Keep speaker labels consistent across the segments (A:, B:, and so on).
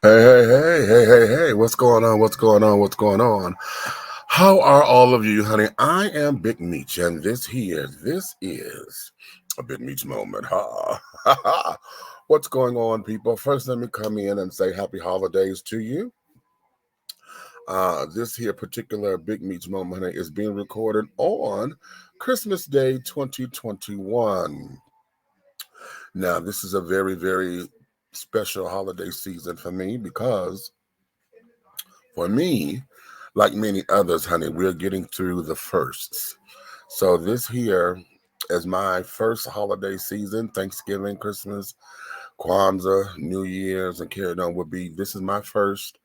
A: Hey, what's going on? What's going on? How are all of you, honey? I am Big Meach, and this is a Big Meach moment. Ha, ha, ha. What's going on, people? First, let me come in and say happy holidays to you. This here particular Big Meach moment, honey, is being recorded on Christmas Day 2021. Now, this is a very, very special holiday season for me because for me, like many others, honey, we're getting through the firsts. So this here is my first holiday season, Thanksgiving, Christmas, Kwanzaa, New Year's, and carrying on would be, this is my first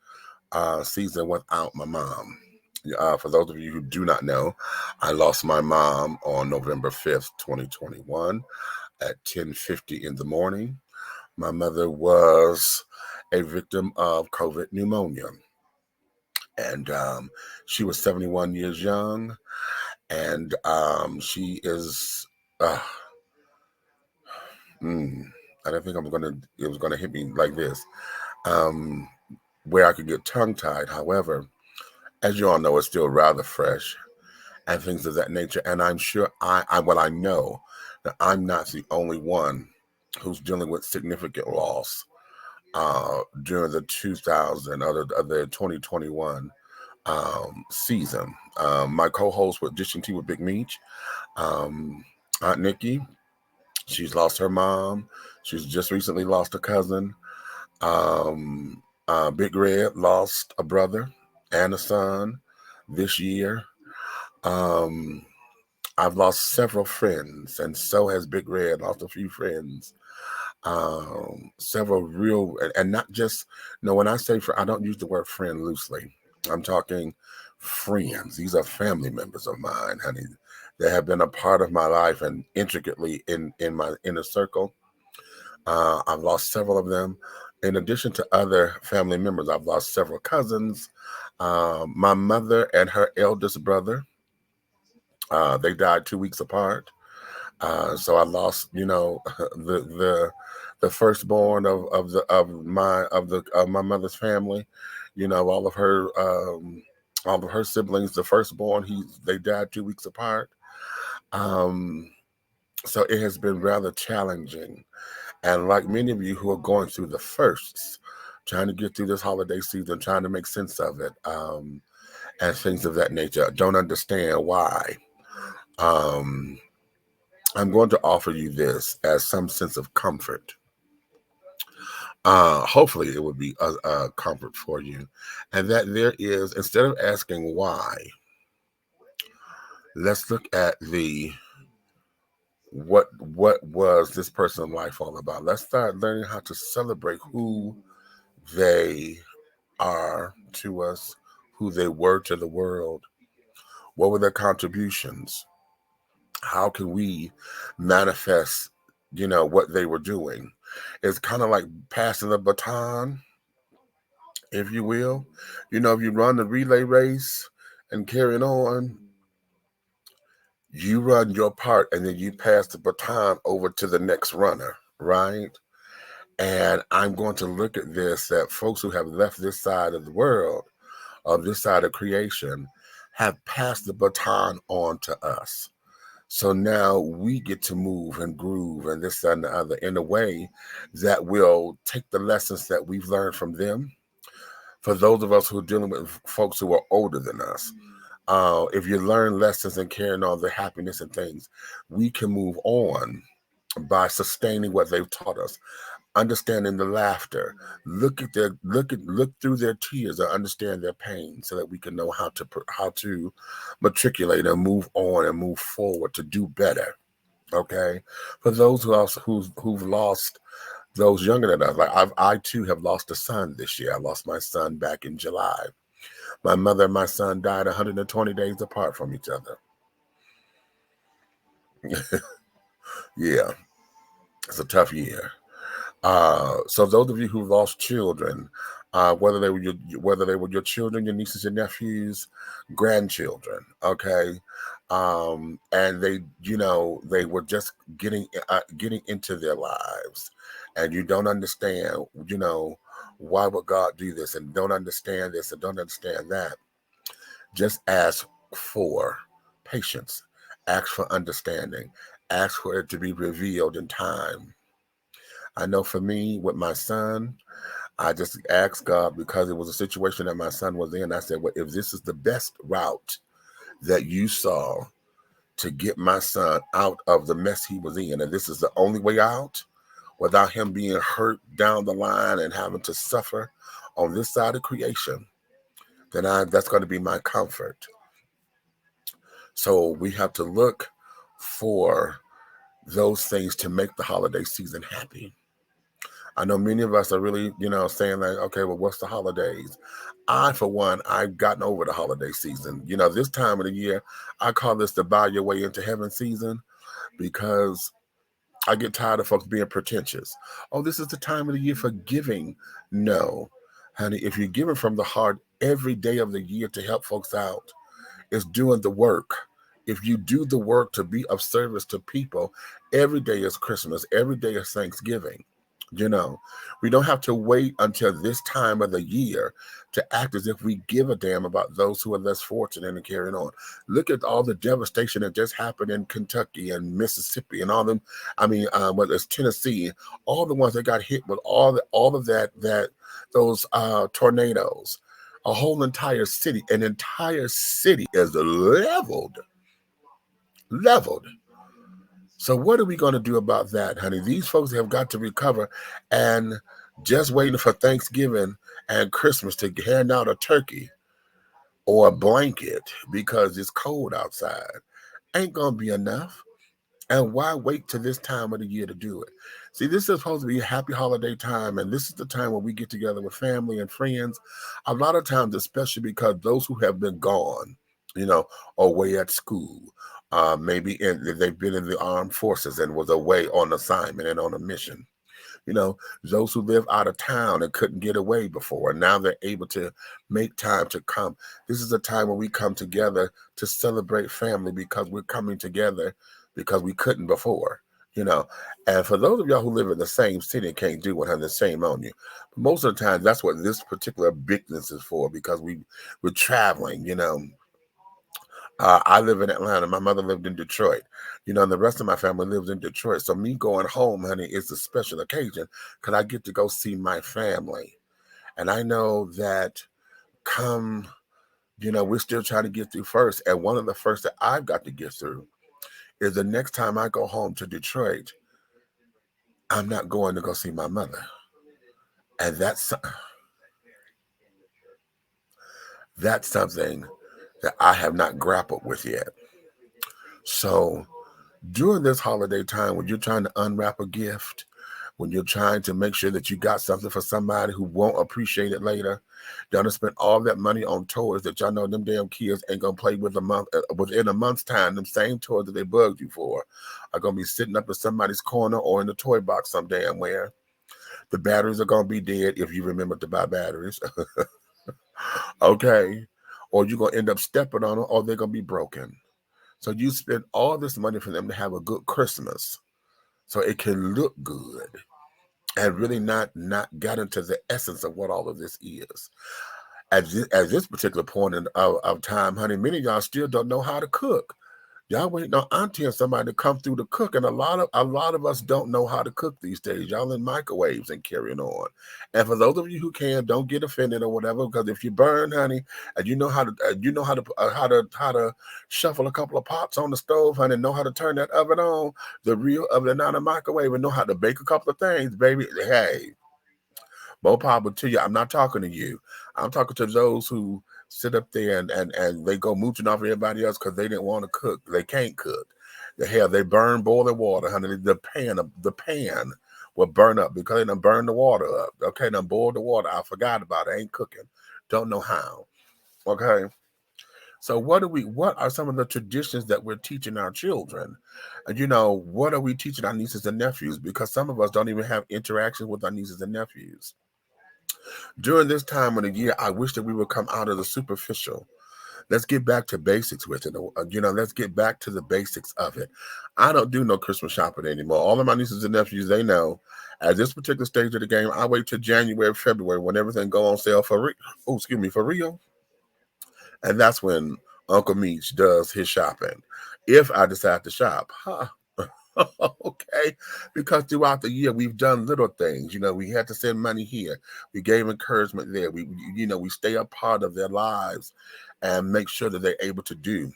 A: season without my mom. For those of you who do not know, I lost my mom on November 5th, 2021 at 10:50 in the morning. My mother was a victim of COVID pneumonia. And she was 71 years young, and she is. Uh, mm, I don't think it was gonna hit me like this, um, where I could get tongue tied. However, as you all know, it's still rather fresh and things of that nature. And I'm sure I know that I'm not the only one who's dealing with significant loss during the 2000 or the 2021 season. My co-host with Dishing Tea with Big Meach, um, Aunt Nikki, she's lost her mom. She's just recently lost a cousin. Big Red lost a brother and a son this year. Um, I've lost several friends, and so has Big Red lost a few friends. Several real, and not just, no, when I say friend, I don't use the word friend loosely. I'm talking friends. These are family members of mine, honey. They have been a part of my life and intricately in my inner circle. I've lost several of them. In addition to other family members, I've lost several cousins. My mother and her eldest brother, they died 2 weeks apart. So I lost, the firstborn of my mother's family. All of her siblings. The firstborn, they died 2 weeks apart. Um, so it has been rather challenging. And like many of you who are going through the firsts, trying to get through this holiday season, trying to make sense of it, and things of that nature, don't understand why. Um, I'm going to offer you this as some sense of comfort. Hopefully, it would be a comfort for you, and that there is, instead of asking why, let's look at the what was this person's life all about. Let's start learning how to celebrate who they are to us, who they were to the world. What were their contributions? How can we manifest, what they were doing? It's kind of like passing the baton, if you will. If you run the relay race and carrying on, you run your part and then you pass the baton over to the next runner, right? And I'm going to look at this, that folks who have left this side of the world, of this side of creation, have passed the baton on to us. So now we get to move and groove and this, that, and the other in a way that will take the lessons that we've learned from them. For those of us who are dealing with folks who are older than us, if you learn lessons and carrying on the happiness and things, we can move on by sustaining what they've taught us, understanding the laughter, look through their tears and understand their pain, so that we can know how to matriculate and move on and move forward to do better. Okay, for those who've lost those younger than us, like I too have lost a son this year. I lost my son back in July. My mother and my son died 120 days apart from each other. Yeah, it's a tough year. So those of you who lost children, whether they were your children, your nieces, your nephews, grandchildren, okay, and they were just getting into their lives, and you don't understand, why would God do this, and don't understand this and don't understand that. Just ask for patience, ask for understanding, ask for it to be revealed in time. I know for me, with my son, I just asked God because it was a situation that my son was in. I said, well, if this is the best route that you saw to get my son out of the mess he was in, and this is the only way out without him being hurt down the line and having to suffer on this side of creation, then that's going to be my comfort. So we have to look for those things to make the holiday season happy. I know many of us are really, saying like, okay, well, what's the holidays? For one, I've gotten over the holiday season. This time of the year, I call this the bow your way into heaven season, because I get tired of folks being pretentious. Oh, this is the time of the year for giving. No, honey, if you're giving from the heart every day of the year to help folks out, it's doing the work. If you do the work to be of service to people, every day is Christmas, every day is Thanksgiving. You know, we don't have to wait until this time of the year to act as if we give a damn about those who are less fortunate and carrying on. Look at all the devastation that just happened in Kentucky and Mississippi and all them. I mean, whether it's Tennessee, all the ones that got hit with all of those tornadoes. A whole an entire city is leveled. So what are we going to do about that, honey? These folks have got to recover, and just waiting for Thanksgiving and Christmas to hand out a turkey or a blanket because it's cold outside ain't going to be enough. And why wait to this time of the year to do it? See, this is supposed to be a happy holiday time, and this is the time when we get together with family and friends. A lot of times, especially because those who have been gone, away at school, they've been in the armed forces and was away on assignment and on a mission. Those who live out of town and couldn't get away before, and now they're able to make time to come. This is a time when we come together to celebrate family because we're coming together because we couldn't before, you know. And for those of y'all who live in the same city and can't do it, have the same on you. But most of the time, that's what this particular business is for, because we're traveling. I live in Atlanta. My mother lived in Detroit. And the rest of my family lives in Detroit. So me going home, honey, is a special occasion because I get to go see my family. And I know that we're still trying to get through first. And one of the first that I've got to get through is the next time I go home to Detroit, I'm not going to go see my mother. And that's something that I have not grappled with yet. So during this holiday time, when you're trying to unwrap a gift, when you're trying to make sure that you got something for somebody who won't appreciate it later, don't spend all that money on toys that y'all know them damn kids ain't gonna play with within a month's time. Them same toys that they bugged you for are gonna be sitting up in somebody's corner or in the toy box some damn where. The batteries are gonna be dead if you remember to buy batteries. Okay. Or you're gonna end up stepping on them, or they're gonna be broken. So you spend all this money for them to have a good Christmas, so it can look good, and really not got into the essence of what all of this is. At this particular point of time, honey, many of y'all still don't know how to cook. Y'all waiting on auntie and somebody to come through to cook, and a lot of us don't know how to cook these days. Y'all in microwaves and carrying on. And for those of you who can, don't get offended or whatever, because if you burn, honey, and you know how to shuffle a couple of pots on the stove, honey, know how to turn that oven on, the real oven, not a microwave, and know how to bake a couple of things, baby. Hey, more power to you. I'm not talking to you. I'm talking to those who sit up there and they go mooching off everybody else because they didn't want to cook. They can't cook. The hell, they burn boiling water, honey. The pan will burn up because they done burn the water up. Okay, done boiled the water. I forgot about it. Ain't cooking. Don't know how. Okay. So what are some of the traditions that we're teaching our children? And what are we teaching our nieces and nephews? Because some of us don't even have interactions with our nieces and nephews. During this time of the year, I wish that we would come out of the superficial, Let's get back to basics with it. Let's get back to the basics of it. I don't do no Christmas shopping anymore. All of my nieces and nephews, they know at this particular stage of the game, I wait till January, February when everything go on sale for for Rio. And that's when Uncle Meach does his shopping. If I decide to shop, huh? Okay, because throughout the year we've done little things. We had to send money here, we gave encouragement there. We stay a part of their lives and make sure that they're able to do,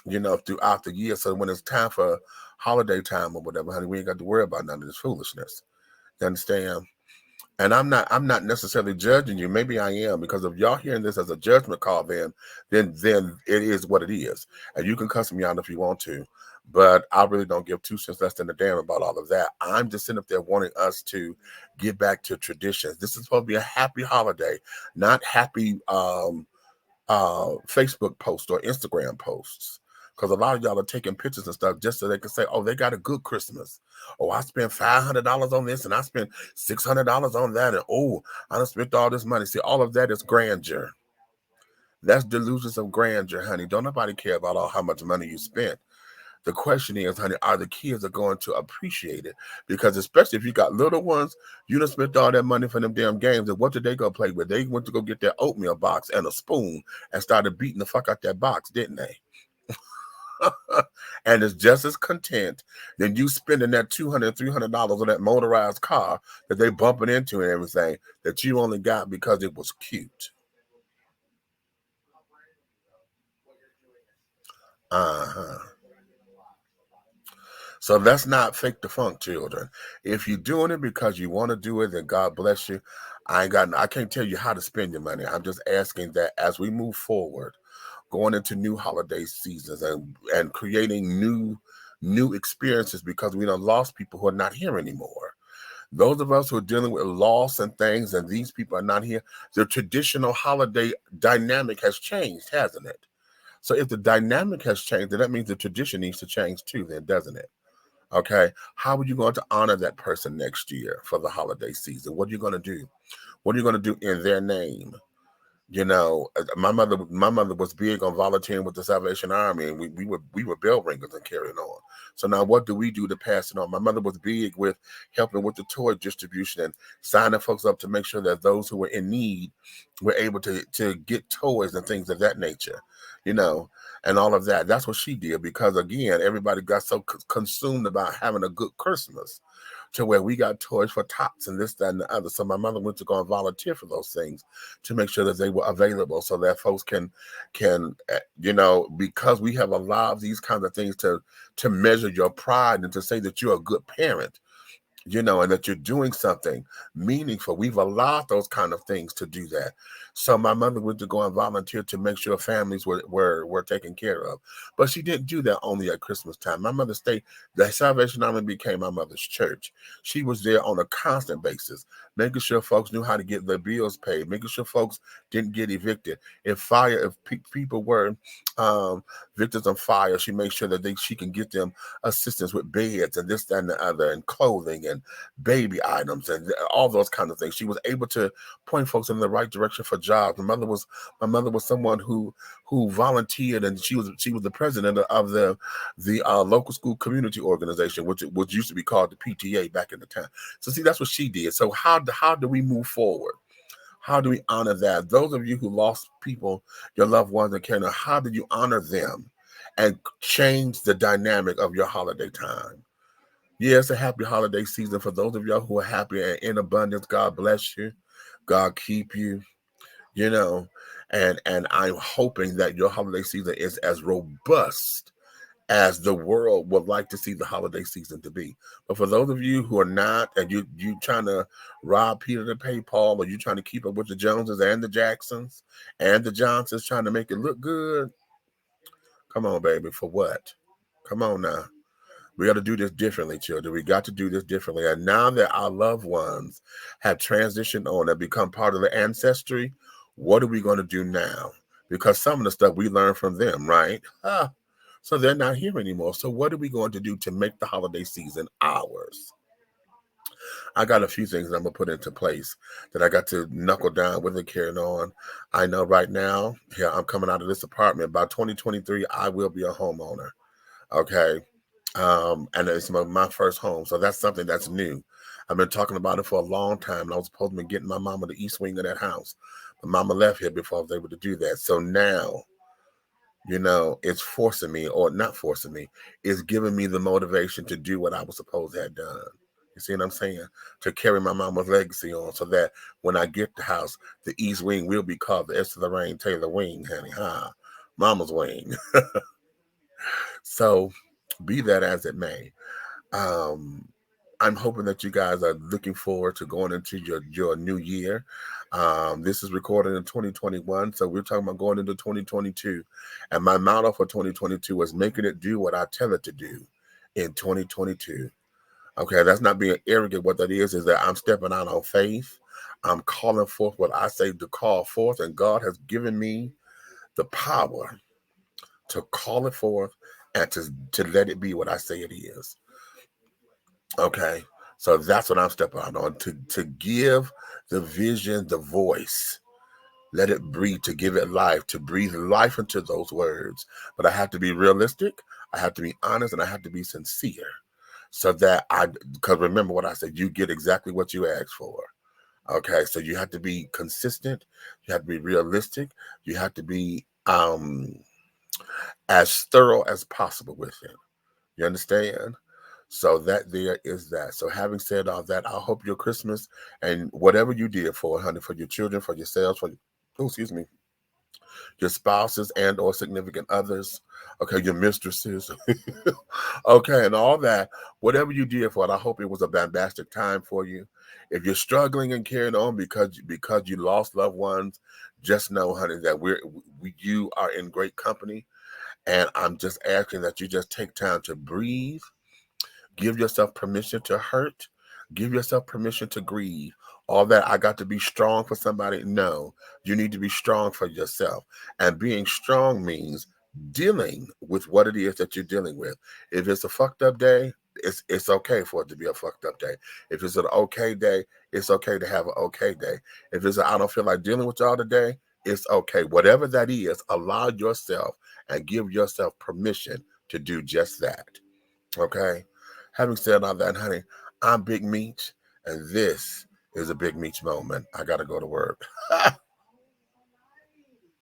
A: throughout the year. So when it's time for holiday time or whatever, honey, we ain't got to worry about none of this foolishness. You understand? And I'm not necessarily judging you. Maybe I am, because if y'all hearing this as a judgment call, then it is what it is. And you can cuss me out if you want to, but I really don't give 2 cents less than a damn about all of that. I'm just sitting up there wanting us to get back to traditions. This is supposed to be a happy holiday, not happy Facebook posts or Instagram posts. Because a lot of y'all are taking pictures and stuff just so they can say, oh, they got a good Christmas. Oh, I spent $500 on this and I spent $600 on that. And oh, I done spent all this money. See, all of that is grandeur. That's delusions of grandeur, honey. Don't nobody care about how much money you spent. The question is, honey, are the kids are going to appreciate it? Because especially if you got little ones, you done spent all that money for them damn games. And what did they go play with? They went to go get their oatmeal box and a spoon and started beating the fuck out that box, didn't they? And it's just as content than you spending that $200, $300 on that motorized car that they bumping into and everything that you only got because it was cute. Uh-huh. So let's not fake the funk, children. If you're doing it because you want to do it, then God bless you. I can't tell you how to spend your money. I'm just asking that as we move forward, going into new holiday seasons and creating new experiences, because we done lost people who are not here anymore. Those of us who are dealing with loss and things, and these people are not here, the traditional holiday dynamic has changed, hasn't it? So if the dynamic has changed, then that means the tradition needs to change too, then, doesn't it? Okay. How are you going to honor that person next year for the holiday season? What are you going to do? What are you going to do in their name? My mother was big on volunteering with the Salvation Army, and we were bell ringers and carrying on. So now what do we do to pass it on? My mother was big with helping with the toy distribution and signing folks up to make sure that those who were in need were able to get toys and things of that nature, you know, and all of that. That's what she did, because again, everybody got so consumed about having a good Christmas to where we got toys for tots and this, that, and the other. So my mother went to go and volunteer for those things to make sure that they were available so that folks can because we have allowed these kinds of things to measure your pride and to say that you're a good parent, and that you're doing something meaningful. We've allowed those kind of things to do that. So my mother went to go and volunteer to make sure families were taken care of. But she didn't do that only at Christmas time. My mother stayed, the Salvation Army became my mother's church. She was there on a constant basis, making sure folks knew how to get their bills paid, making sure folks didn't get evicted. If people were victims of fire, she made sure that she can get them assistance with beds and this, that, and the other, and clothing and baby items and all those kind of things. She was able to point folks in the right direction for jobs. My mother was someone who volunteered, and she was the president of the local school community organization, which used to be called the PTA back in the time. So see, that's what she did. So how do we move forward? How do we honor that? Those of you who lost people, your loved ones in Canada, how did you honor them and change the dynamic of your holiday time? Yeah, it's a happy holiday season for those of y'all who are happy and in abundance. God bless you. God keep you. You know, and I'm hoping that your holiday season is as robust as the world would like to see the holiday season to be. But for those of you who are not, and you trying to rob Peter to pay Paul, or you trying to keep up with the Joneses and the Jacksons and the Johnsons, trying to make it look good, come on, baby, for what? Come on now. We got to do this differently, children. We got to do this differently. And now that our loved ones have transitioned on and become part of the ancestry, what are we going to do now? Because some of the stuff we learned from them, right? So they're not here anymore. So what are we going to do to make the holiday season ours? I got a few things that I'm going to put into place that I got to knuckle down with and carrying on. I know right now, yeah, I'm coming out of this apartment. By 2023, I will be a homeowner. Okay. And it's my first home. So that's something that's new. I've been talking about it for a long time. And I was supposed to be getting my mama the east wing of that house. But mama left here before I was able to do that. So now, it's forcing me, or not forcing me, it's giving me the motivation to do what I was supposed to have done. You see what I'm saying? To carry my mama's legacy on, so that when I get the house, the East Wing will be called the Esther Lorraine Taylor Wing, honey. Huh? Mama's wing. So be that as it may. Um, I'm hoping that you guys are looking forward to going into your new year. This is recorded in 2021, so we're talking about going into 2022. And my motto for 2022 is making it do what I tell it to do in 2022. Okay, that's not being arrogant. What that is that I'm stepping out on faith. I'm calling forth what I say to call forth, and God has given me the power to call it forth and to let it be what I say it is. Okay. So that's what I'm stepping out on, to give the vision the voice. Let it breathe, to give it life, to breathe life into those words. But I have to be realistic, I have to be honest, and I have to be sincere. So that because remember what I said, you get exactly what you ask for. Okay. So you have to be consistent, you have to be realistic, you have to be as thorough as possible with it. You understand? So that there is that. So having said all that, I hope your Christmas and whatever you did for, honey, for your children, for yourselves, excuse me, your spouses and or significant others, okay, your mistresses, okay, and all that, whatever you did for it, I hope it was a bombastic time for you. If you're struggling and carrying on because you lost loved ones, just know, honey, that you are in great company, and I'm just asking that you just take time to breathe. Give yourself permission to hurt. Give yourself permission to grieve. All that I got to be strong for somebody. No, you need to be strong for yourself. And being strong means dealing with what it is that you're dealing with. If it's a fucked up day, it's okay for it to be a fucked up day. If it's an okay day, it's okay to have an okay day. If it's I don't feel like dealing with y'all today, it's okay. Whatever that is, allow yourself and give yourself permission to do just that. Okay. Having said all that, honey, I'm Big Meach, and this is a Big Meach moment. I gotta go to work.